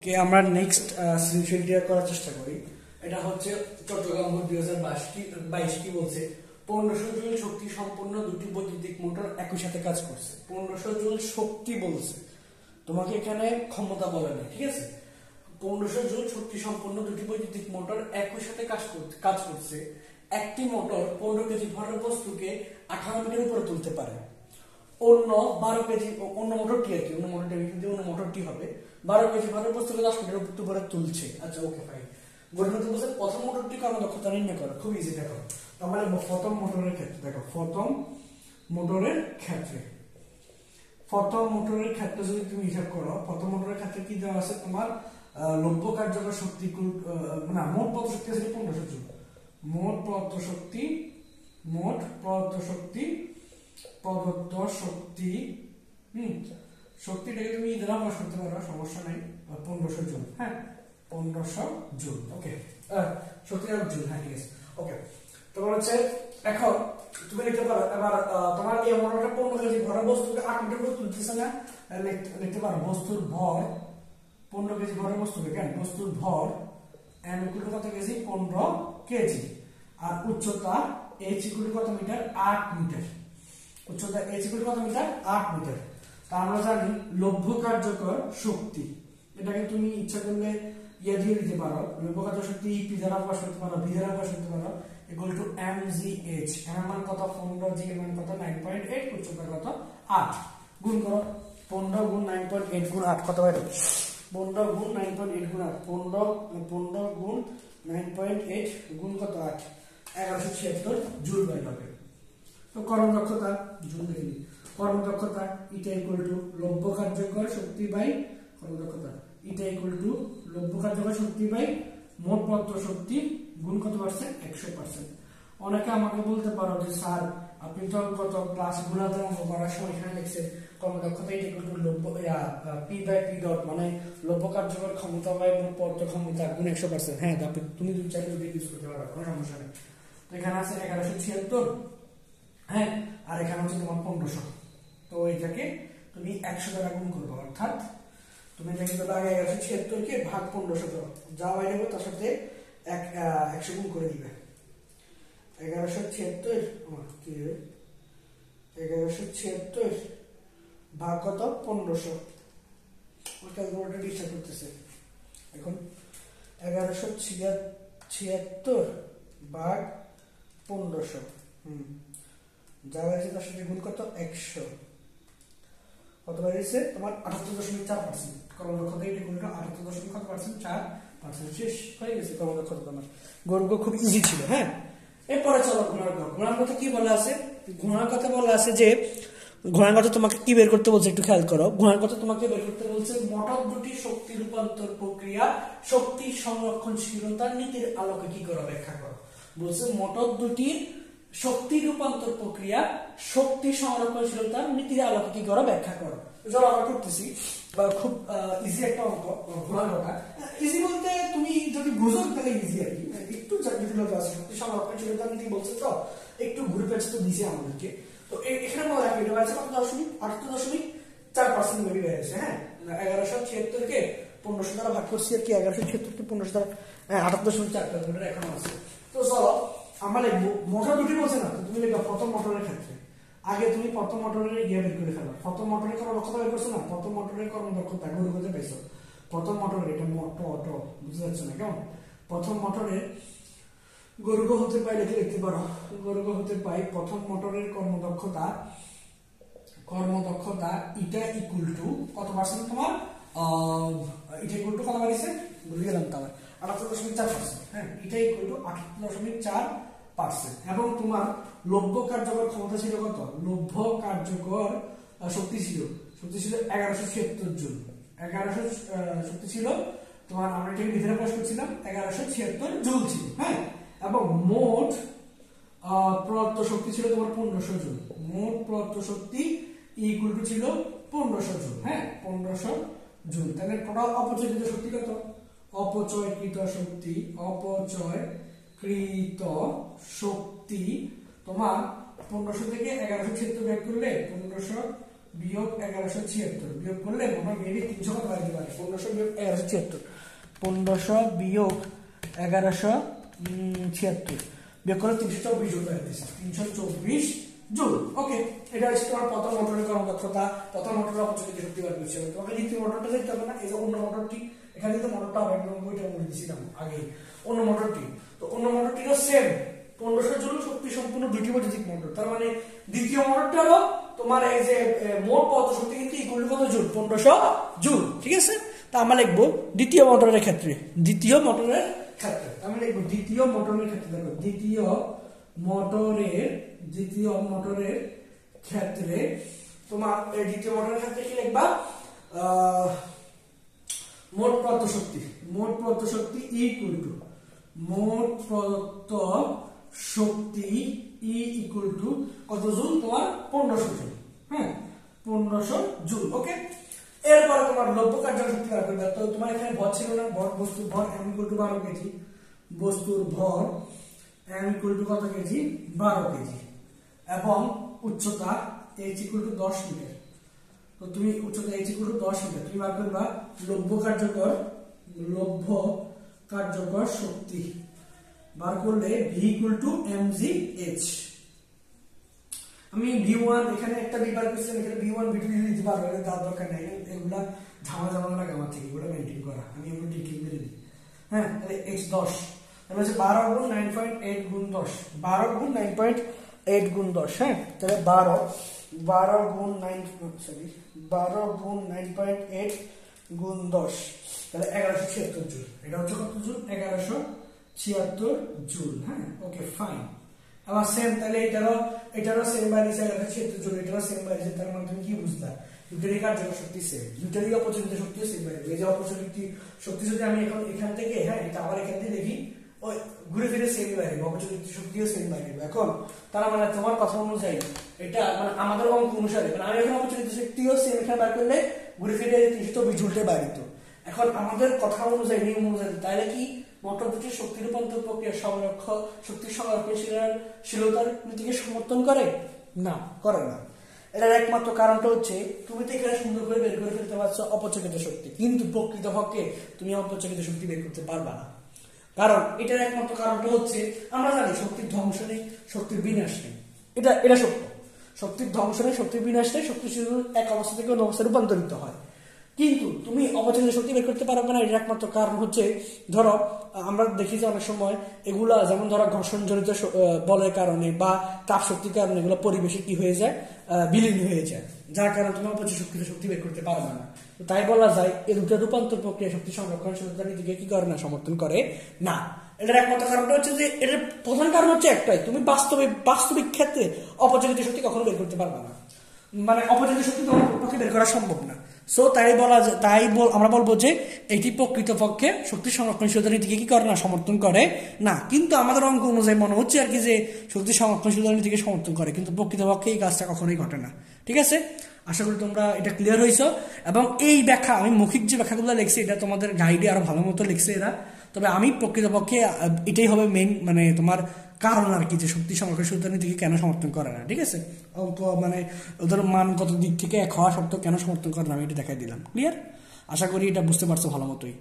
কে আমরা নেক্সট সৃজনশীলটি করার চেষ্টা করি। এটা হচ্ছে চট্টগ্রাম বোর্ড 2022 কি বলছে, 1500 জুল শক্তি সম্পন্ন দুটি বৈদ্যুতিক মোটর একই সাথে কাজ করছে। 1500 জুল শক্তি বলছে, তোমাকে এখানে ক্ষমতা বলে না, ঠিক আছে। 1500 জুল শক্তি সম্পন্ন দুটি বৈদ্যুতিক মোটর একই সাথে কাজ করছে। একটি মোটর 15 কেজি ভরের বস্তুকে 18 মিটার উপরে তুলতে পারে। অন্য 12 কেজি অন্য মোটরটি আর কি, অন্য মোটরটি হবে 12 কেজি ভরের বস্তুকে 10 মিটার উপরে তুলছে। আচ্ছা, ওকে ফাইন। গণিত বলছে প্রথম মোটরটি কর্মদক্ষতা নির্ণয় করো। খুব ইজি। দেখো তাহলে প্রথম মোটরের ক্ষেত্রে, দেখো প্রথম মোটরের ক্ষেত্রে যদি তুমি হিসাব করো, প্রথম মোটরের ক্ষেত্রে কি দেওয়া আছে তোমার, লব্ধ কার্যকর শক্তি না, মোট প্রদত্ত শক্তি আছে 1500 জুল। মোট প্রদত্ত শক্তিটাকে তুমি দ্বারা প্রকাশ করতে পারো, সমস্যা নাই। 1500 জুল, হ্যাঁ 1500 জুল, ওকে। শক্তিটা জুল, হ্যাঁ ঠিক আছে, ওকে। তোমার হচ্ছে এখন তুমি লিখতে পারো এবার তোমার এই মোটরটা 15 কেজি ভরের বস্তুকে 8 মিটার উপরে তুলতেছে না, লিখতে পারো বস্তুর ভর 15 কেজি ভরের বস্তুকে, কেন বস্তুর ভর m ইকুয়াল টু কত কেজি, 15 কেজি। আর উচ্চতা h ইকুয়াল টু কত মিটার, 8 মিটার। উচ্চতা h ইকুয়াল টু কত মিটার, 8 মিটার। তা আমরা জানি লব্ধ কার্যকর শক্তি, এটাকে তুমি ইচ্ছা করলে ইয়ে দিয়ে দিতে পারো, লব্ধ কার্যকর শক্তি p দ্বারা প্রকাশ করতে পারো, v দ্বারা প্রকাশ করতে পারো, ইকুয়াল টু mgh। m এর মান কত 15, g এর মান কত 9.8, উচ্চতা কত 8। গুণ করো 15 গুণ 9.8 গুণ 8 কত হয়, 15 গুণ 9.8 গুণ 8, 15 গুণ 9.8 গুণ কত 8, 1176 জুল বাই হবে। তো কর্মদক্ষতা জুল দেখি, কর্মদক্ষতা এটা ইকুয়াল টু লব্ধ কার্যকর শক্তি বাই কর্মদক্ষতা, এটা ইকুয়াল টু লব্ধ কার্যকর শক্তি বাই মোট প্রদত্ত শক্তি গুণ কত পার্সেন্ট, 100%। অনেকে আমাকে বলতে পারো যে স্যার আপনি তো কত ক্লাস গুণাতে অঙ্ক করার সময় এখানে লিখছেন কর্মদক্ষতা এটা ইকুয়াল টু লব্ধ পি বাই পি ডট, মানে লব্ধ কার্যকর ক্ষমতা বাই মোট প্রদত্ত ক্ষমতা গুণ 100%। হ্যাঁ, তুমি যদি চাইলে ইউজ করতে পারো, কোনো সমস্যা নেই। তো এখানে আছে 1176, হ্যাঁ, আর এখানে হচ্ছে তোমার 1500। তো এটাকে তুমি 100 দ্বারা গুণ করবে, অর্থাৎ তুমি এটাকে তো আগে 1176 কে ভাগ 1500 করো, যা বাইরে তার সাথে 100 গুণ করে দিবে। 1176 ভাগ কত 1500, ওটা পুরোটা ডিস্টার্ব করতেছে এখন। 1176 ভাগ 1500, যা হয়েছে তার সাথে গুণ কত 100, কত বেরিয়েছে তোমার 78.4%। কর্মদক্ষতা এটা গুণ 78.4%, শেষ হয়ে গেছে কর্মদক্ষতা তোমার। গর্গ খুব ইজি ছিল, হ্যাঁ। এরপরে চলো ঘোড়ার কথা কি বলা আছে, ঘোড়ার কথা বলা আছে যে ঘোড়ার কথা তোমাকে কি বের করতে বলছে একটু খেয়াল করো। ঘোড়ার কথা তোমাকে বের করতে বলছে মোটর দুটি শক্তি রূপান্তর প্রক্রিয়া শক্তি সংরক্ষণশীলতার নীতির আলোকে কি করো, ব্যাখ্যা করো। বলছে মোটর দুটি শক্তি রূপান্তর প্রক্রিয়া শক্তি সংরক্ষণশীলতার নীতির আলোকে কি করো, ব্যাখ্যা করো। চলো আমরা করতেছি, খুব ইজি একটা অঙ্ক। ঘোড়ার কথা ইজি বলতে তুমি যদি বুঝো তাহলে ইজি আর কি, একটু জটিলতা আছে। শক্তি সংরক্ষণশীলতার নীতি বলছে তো একটু ঘুরে পেঁচে তো দিছে আমাদেরকে। তো এখানে বলা হয় এটা আছে কত 78.4% বেরিয়ে গেছে, হ্যাঁ। 1176 কে 1500 দ্বারা ভাগ করছি আর কি, 1176 কে 1500 দ্বারা 78.4% এখন আছে। তো চলো আমরা লিখবো মোটর দুটি বলছে না, তুমি লিখবা প্রথম মোটরের ক্ষেত্রে। আগে তুমি প্রথম মোটরের ইয়ে বের করে ফেলো, প্রথম মোটরের কর্মদক্ষতা বের করছো না, প্রথম মোটরের কর্মদক্ষতা গুণ করতে পাইছো। প্রথম মোটরের এটা অটো বুঝতে পারছো না কেমন, প্রথম মোটরের গর্গ হতে পাই লিখতে পারো, গর্গ হতে পাই প্রথম মোটরের কর্মদক্ষতা এটা ইকুয়াল টু কত পার্সেন্ট তোমার, এটা ইকুয়াল টু কত বাড়িছে বুঝে গেলাম তো, 78.4%, হ্যাঁ, এটা ইকুয়াল টু 78.4%। এবং তোমার লব্ধ কার্যকর ক্ষমতা ছিল কত, লব্ধ কার্যকর শক্তি ছিল 1176 জুল। 1100 শক্তি ছিল তোমার, আমরা এটাকে ভিতরে প্রকাশ করছিলাম 1176 জুল ছিল, হ্যাঁ। এবং মোট প্রদত্ত শক্তি ছিল তোমার 1500 জুল। মোট প্রদত্ত শক্তি ইকুয়াল টু ছিল 1500 জুল, হ্যাঁ 1500 জুল। তাহলে টোটাল অপচয়কৃত শক্তি কত, অপচয়কৃত শক্তি তোমার 1500 থেকে 1176 বিয়োগ করলে 1500 বিয়োগ 1176 বিয়োগ করলে আমরা মেবি 300 কত বাড়তে পারে 1500 বিয়োগ 1176 1500 বিয়োগ 1176 বিয়োগ করলে 324 জুল বের হচ্ছে 324 জুল ওকে এটা হচ্ছে তোমার প্রথম মোটরের কর্মদক্ষতা প্রথম মোটরের অপচয়িত শক্তি বার করছে তোমাকে দ্বিতীয় মোটরটা দেখতে হবে না এই যে অন্য মোটরটি এখানে তো মোটরটা হবে আমি ওইটা বলে দিয়েছিলাম আগে অন্য মোটরটি তো অন্য মোটরটিও সেম 1500 জুল শক্তি সম্পূর্ণ দুটি বৈদ্যুতিক মোটর তার মানে দ্বিতীয় মোটরটা হলো তোমার এই যে মোট পদ শক্তি কিন্তু ইকুয়াল কত জুল 1500 জুল ঠিক আছে তা আমরা লিখব দ্বিতীয় মোটরের ক্ষেত্রে আমি লিখব দ্বিতীয় মোটরের ক্ষেত্রে দেখো দ্বিতীয় মোটরের ক্ষেত্রে তোমার এই দ্বিতীয় মোটরের ক্ষেত্রে কি লিখবা মোট প্রদত্ত শক্তি ইকুয়াল টু মোট প্রদত্ত শক্তি ই ইকুয়াল টু কত জুল তোমার 1500 জুল হ্যাঁ 1500 জুল ওকে এরপরে তোমার লব্ধ কার্যকর শক্তি বার করবে তো তোমার এখানে ভর ছিল না বস্তুর ভর m ইকুয়াল টু 12 কেজি বস্তুর ভর m ইকুয়াল টু কত কেজি 12 কেজি এবং উচ্চতা h ইকুয়াল টু 10 মিটার তো তুমি উচ্চতা h ইকুয়াল টু 10 মিটার তুমি বার করবা লব্ধ কার্যকর শক্তি বার করলে v ইকুয়াল টু mgh আমি v1 এখানে একটা বিবার কোশ্চেন এখানে v1 v2 দিতে পারবো এটা দাও দরকার নাই এগুলা ঝামেলা লাগে আমার থেকে এগুলো মেইনটেইন করা আমি এগুলো ডিটেইল করে দিই হ্যাঁ তাহলে h 10 তাহলে হচ্ছে 12 গুণ 9.8 গুণ 10 12 গুণ 9.8 গুণ 10 হ্যাঁ তাহলে 12 গুণ 9.8 গুণ 10 তাহলে 1176 জুল এটা হচ্ছে কত জুল 1176 জুল হ্যাঁ ওকে ফাইন আবার সেম তাহলে এটারও সেম বাড়িছে 1176 জুল এটারও সেম বাড়িছে তার মানে তুমি কি বুঝলা দুটোরই কার্যকর শক্তি সেম দুটোরই অপচয়িত শক্তিও সেম বাড়বে এই যে অপচয়িত শক্তি যদি আমি এখন এখান থেকে হ্যাঁ এটা আবার এখান থেকে দেখি ওই ঘুরে ফিরে সেম বাড়বে অপচয়িত শক্তিও সেম বাড়বে এখন তার মানে তোমার কথা অনুযায়ী এটা মানে আমাদের অঙ্ক অনুসারে মানে আমি এখন অপচয়িত শক্তিও সেম এখানে বার করলে ঘুরে ফিরে 320 জুলতে বাড়িত এখন আমাদের কথা অনুযায়ী নিয়ম অনুযায়ী তাহলে কি মোটর দুটির শক্তি রূপান্তর প্রক্রিয়া শক্তির সংরক্ষণশীলতার নীতিকে সমর্থন করে না করে না এটার একমাত্র কারণটা হচ্ছে তুমি তো এখানে সুন্দর করে বের করে ফেলতে পারছো অপচয়িত শক্তি কিন্তু প্রকৃতপক্ষে তুমি অপচয়িত শক্তি বের করতে পারবা না কারণ এটার একমাত্র কারণটা হচ্ছে আমরা জানি শক্তির ধ্বংস নেই শক্তির বিনাশ নেই এটা সত্য শক্তির ধ্বংস নেই শক্তির বিনাশ নেই শক্তি শুধু এক অবস্থা থেকে অন্য অবস্থায় রূপান্তরিত হয় কিন্তু তুমি অপচয়িত শক্তি বের করতে পারবে না এর একমাত্র কারণ হচ্ছে ধরো আমরা দেখি যে অনেক সময় এগুলা যেমন ধরো ঘর্ষণজনিত বলের কারণে বা তাপ শক্তির কারণে এগুলো পরিবেশে কি হয়ে যায় বিলীন হয়ে যায় যার কারণে তুমি অপচয় শক্তি বের করতে পারবে না তাই বলা যায় এই দুটো রূপান্তর প্রক্রিয়া শক্তি সংরক্ষণশীলতার নীতিকে কি করে না সমর্থন করে না এটার একমাত্র কারণটা হচ্ছে যে এটার প্রধান কারণ হচ্ছে একটাই তুমি বাস্তবিক ক্ষেত্রে অপচয়িত শক্তি কখনো বের করতে পারবে না মানে অপচয়িত শক্তি তোমার পক্ষে বের করা সম্ভব না সো আমরা বলবো যে এটি প্রকৃতপক্ষে শক্তি সংরক্ষণশীলতার নীতিকে কি করে না সমর্থন করে না কিন্তু আমাদের অঙ্ক অনুযায়ী মনে হচ্ছে আর কি যে শক্তি সংরক্ষণশীলতার নীতিকে সমর্থন করে কিন্তু প্রকৃতপক্ষে এই কাজটা কখনোই ঘটে না ঠিক আছে আশা করি তোমরা এটা ক্লিয়ার হয়েছো এবং এই ব্যাখ্যা আমি মৌখিক যে ব্যাখ্যাগুলো লিখছি এটা তোমাদের গাইডে আরো ভালো মতো লিখছে এরা তবে আমি প্রকৃতপক্ষে এটাই হবে মেইন মানে তোমার কারণ আর কি যে শক্তি সংরক্ষণশীলতার নীতিকে কেন সমর্থন করে না ঠিক আছে অঙ্ক মানে ওদের মানগত দিক থেকে এক হওয়া সত্ত্বেও কেন সমর্থন করে না আমি এটা দেখাই দিলাম ক্লিয়ার আশা করি এটা বুঝতে পারছো ভালো মতোই